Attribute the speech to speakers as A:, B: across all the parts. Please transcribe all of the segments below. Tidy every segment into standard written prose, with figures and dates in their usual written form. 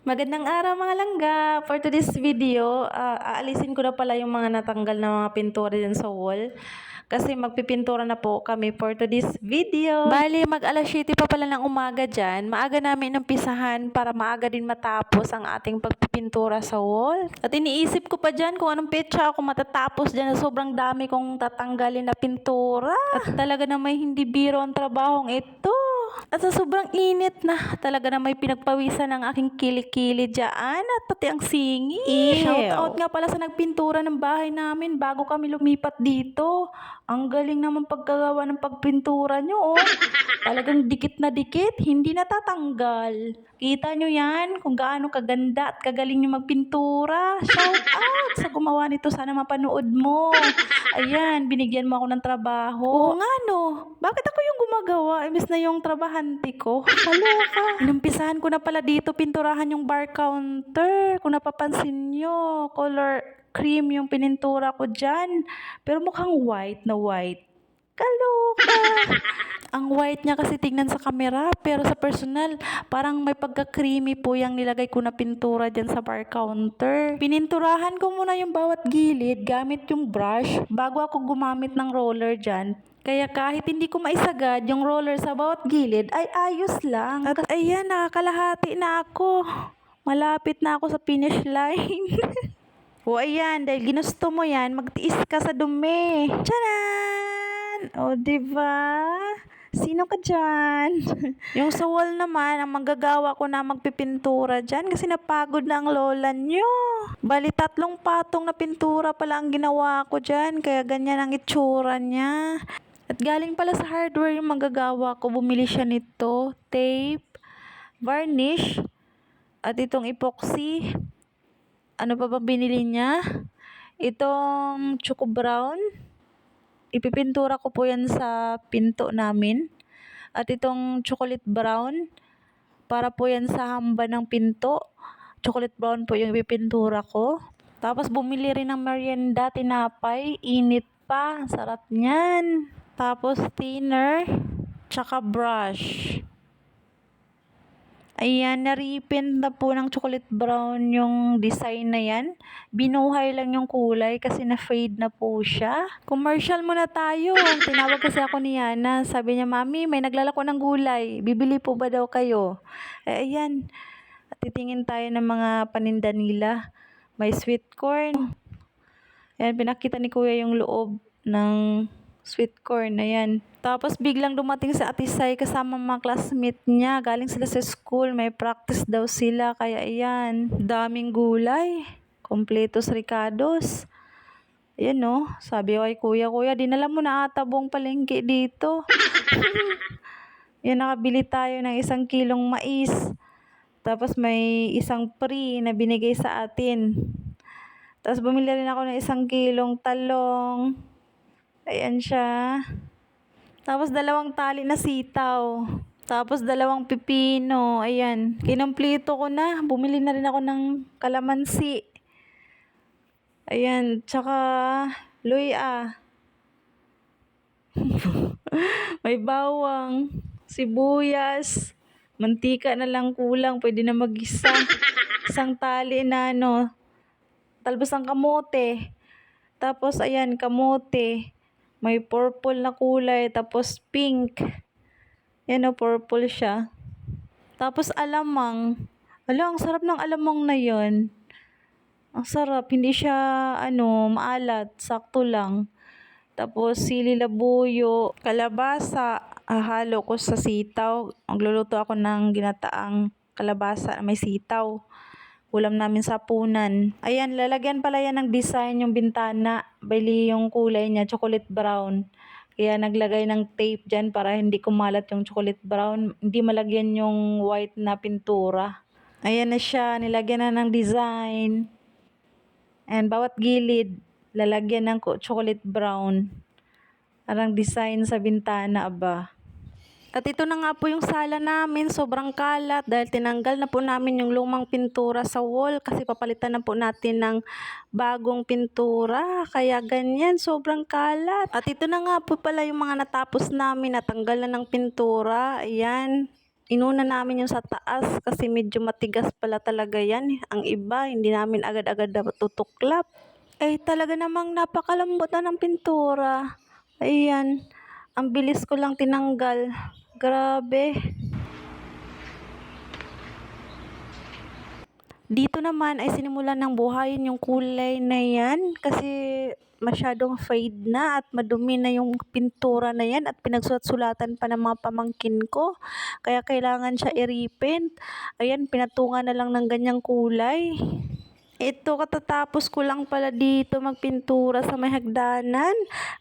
A: Magandang araw mga langga! For today's video, aalisin ko na pala yung mga natanggal na mga pintura dyan sa wall. Kasi magpipintura na po kami for today's video. Bali, mag-alas 7 pa pala ng umaga dyan. Maaga namin umpisahan para maaga din matapos ang ating pagpipintura sa wall. At iniisip ko pa dyan kung anong petsa ako matatapos dyan sa sobrang dami kong tatanggalin na pintura. At talaga na may hindi biro ang trabahong ito. At sa sobrang init na, talaga na may pinagpawisan ng aking kilikili dyan at pati ang singi. Shout out nga pala sa nagpintura ng bahay namin bago kami lumipat dito. Ang galing naman pagkagawa ng pagpintura nyo, oh. Talagang dikit na dikit, hindi natatanggal. Kita nyo yan kung gaano kaganda at kagaling nyo magpintura. Shout out sa gumawa nito, sana mapanood mo. Ayan, binigyan mo ako ng trabaho. Oo nga no, bakit ako yung gumagawa imbes na yung trabahante ko? Kaloka. Inumpisahan ko na pala dito pinturahan yung bar counter. Kung napapansin nyo, color cream yung pinintura ko dyan. Pero mukhang white na white. Kaloka. Ang white niya kasi tignan sa camera, pero sa personal, parang may pagka-creamy po yung nilagay ko na pintura dyan sa bar counter. Pininturahan ko muna yung bawat gilid gamit yung brush bago ako gumamit ng roller dyan. Kaya kahit hindi ko maisagad yung roller sa bawat gilid, ay ayos lang. At ayan, nakakalahati na ako. Malapit na ako sa finish line. O ayan, dahil ginusto mo yan, magtiis ka sa dumi. Tcharan! O diba? Sino ka dyan? Yung sa wall naman, ang manggagawa ko na magpipintura dyan kasi napagod na ang lola nyo. Bali, 3 patong na pintura pala ang ginawa ko dyan, kaya ganyan ang itsura niya. At galing pala sa hardware yung manggagawa ko, bumili siya nito, tape, varnish, at itong epoxy. Ano pa ba binili niya? Itong choco brown. Ipipintura ko po yan sa pinto namin. At itong chocolate brown, para po yan sa hamba ng pinto. Chocolate brown po yung ipipintura ko. Tapos bumili rin ng merienda, tinapay, init pa, sarap niyan. Tapos thinner, tsaka brush. Ayan, na-repaint na po ng chocolate brown yung design na yan. Binuhay lang yung kulay kasi na-fade na po siya. Commercial muna tayo. Tinawag kasi ako ni Yana. Sabi niya, Mami, may naglalako ng gulay. Bibili po ba daw kayo? Ayan. At titingin tayo ng mga paninda nila. May sweet corn. Ayan, pinakita ni Kuya yung loob ng sweet corn. Ayan. Tapos biglang dumating sa Atisay kasama mga classmate niya. Galing sila sa school. May practice daw sila. Kaya ayan. Daming gulay. Kompletos ricados. Ayan no. Sabi ko kay Kuya, dinala mo na ata buong palengke dito. Yan, nakabili tayo ng 1 kilong mais. Tapos may isang free na binigay sa atin. Tapos bumili rin ako ng 1 kilong talong. Ayan siya. Tapos 2 tali na sitaw. Tapos 2 pipino. Ayan. Kinumpleto ko na. Bumili na rin ako ng kalamansi. Ayan. Tsaka luya. May bawang. Sibuyas. Mantika na lang kulang. Pwede na mag-isa. 1 tali na talbos ng kamote. Tapos ayan, kamote. May purple na kulay, tapos pink. Yan o, purple siya. Tapos alamang. Ang sarap ng alamang na yon. Ang sarap, hindi siya, maalat, sakto lang. Tapos sili labuyo, kalabasa, halo ko sa sitaw. Magluluto ako ng ginataang kalabasa na may sitaw. Ulam namin sa punan. Ayan, lalagyan pala yan ng design yung bintana. Bali yung kulay niya, chocolate brown. Kaya naglagay ng tape dyan para hindi kumalat yung chocolate brown. Hindi malagyan yung white na pintura. Ayan na siya, nilagyan na ng design. And bawat gilid, lalagyan ng chocolate brown. Parang design sa bintana ba. At ito na nga po yung sala namin, sobrang kalat dahil tinanggal na po namin yung lumang pintura sa wall kasi papalitan na po natin ng bagong pintura. Kaya ganyan, sobrang kalat. At ito na nga po pala yung mga natapos namin, natanggal na ng pintura. Ayan. Inuna namin yung sa taas kasi medyo matigas pala talaga yan. Ang iba, hindi namin agad-agad tutuklap. Eh, talaga namang napakalambot na ng pintura. Ayan, ang bilis ko lang tinanggal. Grabe. Dito naman ay sinimulan ng buhayin yung kulay na yan kasi masyadong fade na at madumi na yung pintura na yan at pinagsulat-sulatan pa ng mga pamangkin ko. Kaya kailangan siya i-repaint. Ayan, pinatungan na lang ng ganyang kulay. Ito, katatapos ko lang pala dito magpintura sa may hagdanan.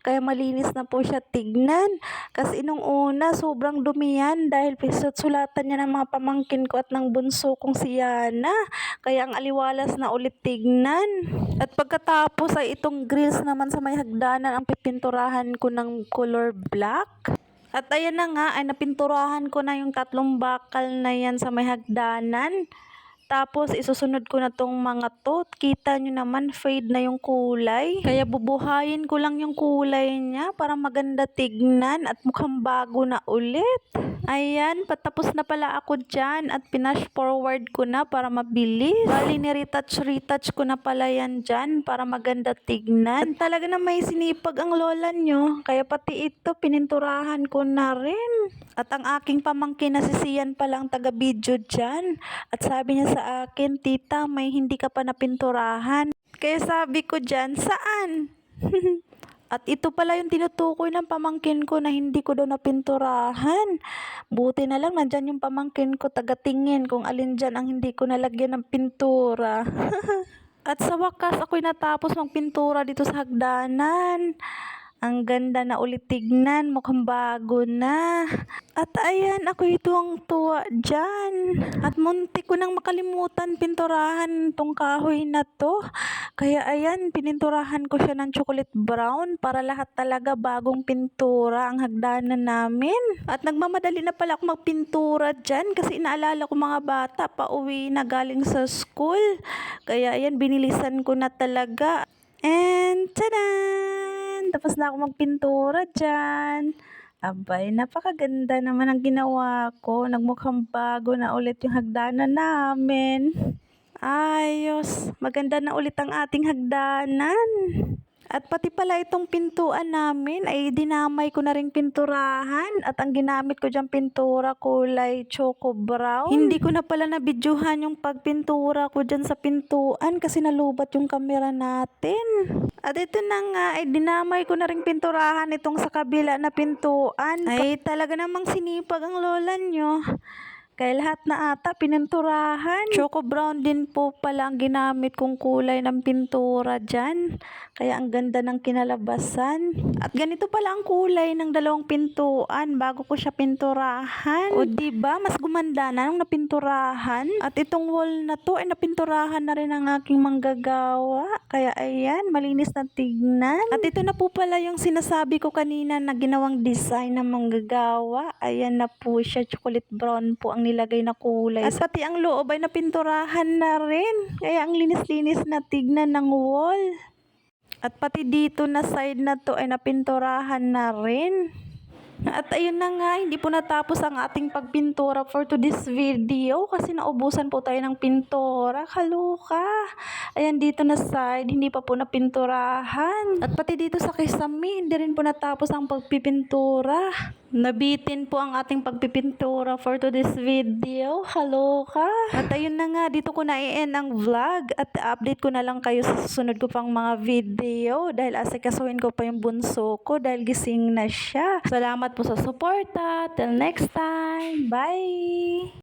A: Kaya malinis na po siya tignan. Kasi nung una, sobrang dumi yan dahil sulatan niya ng mga pamangkin ko at ng bunso kong si Yana. Kaya ang aliwalas na ulit tignan. At pagkatapos ay itong grills naman sa may hagdanan ang pipinturahan ko ng color black. At ayan na nga, ay napinturahan ko na yung 3 bakal na yan sa may hagdanan. Tapos, isusunod ko na tong mga to. Kita nyo naman, fade na yung kulay. Kaya bubuhayin ko lang yung kulay niya para maganda tignan at mukhang bago na ulit. Ayan, patapos na pala ako dyan at pinash forward ko na para mabilis. Bali, ni-retouch ko na pala yan dyan para maganda tignan. At talaga na may sinipag ang lola nyo. Kaya pati ito, pininturahan ko na rin. At ang aking pamangkin na si Sian palang taga-video dyan. At sabi niya sa akin, tita, may hindi ka pa napinturahan. Kaya sabi ko dyan, saan? At ito pala yung tinutukoy ng pamangkin ko na hindi ko daw napinturahan. Buti na lang nandyan yung pamangkin ko tagatingin kung alin dyan ang hindi ko nalagyan ng pintura. At sa wakas ako'y natapos magpintura dito sa hagdanan. Ang ganda na ulit tignan, mukhang bago na. At ayan, ako'y tuwang-tuwa dyan. At muntik ko nang makalimutan pinturahan tong kahoy na to. Kaya ayan, pininturahan ko siya ng chocolate brown para lahat talaga bagong pintura ang hagdanan namin. At nagmamadali na pala ako magpintura dyan kasi inaalala ko mga bata pauwi na galing sa school. Kaya ayan, binilisan ko na talaga. And tadan! Tapos na ako magpintura dyan. Abay, napakaganda naman ang ginawa ko. Nagmukhang bago na ulit yung hagdanan namin. Ayos, maganda na ulit ang ating hagdanan. At pati pala itong pintuan namin ay dinamay ko na ring pinturahan at ang ginamit ko dyan pintura kulay choco brown. Hindi ko na pala nabidyuhan yung pagpintura ko dyan sa pintuan kasi nalubat yung camera natin. At ito na nga ay dinamay ko na ring pinturahan itong sa kabila na pintuan. Ay talaga namang sinipag ang lola nyo. Kaya lahat na ata pininturahan. Choco brown din po pala ang ginamit kong kulay ng pintura dyan. Kaya ang ganda ng kinalabasan. At ganito pala ang kulay ng 2 pintuan bago ko siya pinturahan. O diba, mas gumanda na nung napinturahan. At itong wall na to ay napinturahan na rin ang aking manggagawa. Kaya ayan, malinis na tignan. At ito na po pala yung sinasabi ko kanina na ginawang design ng manggagawa. Ayan na po siya, chocolate brown po ang nilagay na kulay. At pati ang loob ay napinturahan na rin. Kaya ang linis-linis na tignan ng wall. At pati dito na side na to ay napinturahan na rin. At ayun na nga, hindi po natapos ang ating pagpintura for today's video kasi naubusan po tayo ng pintura. Kaloka. Ayan dito na side, hindi pa po napinturahan. At pati dito sa kisame, hindi rin po natapos ang pagpipintura. Nabitin po ang ating pagpipintura for today's video. Kaloka. At ayun na nga, dito ko na i-end ang vlog at update ko na lang kayo sa susunod ko pang mga video dahil asikasuhin ko pa yung bunso ko dahil gising na siya. Salamat po sa suporta. Till next time. Bye!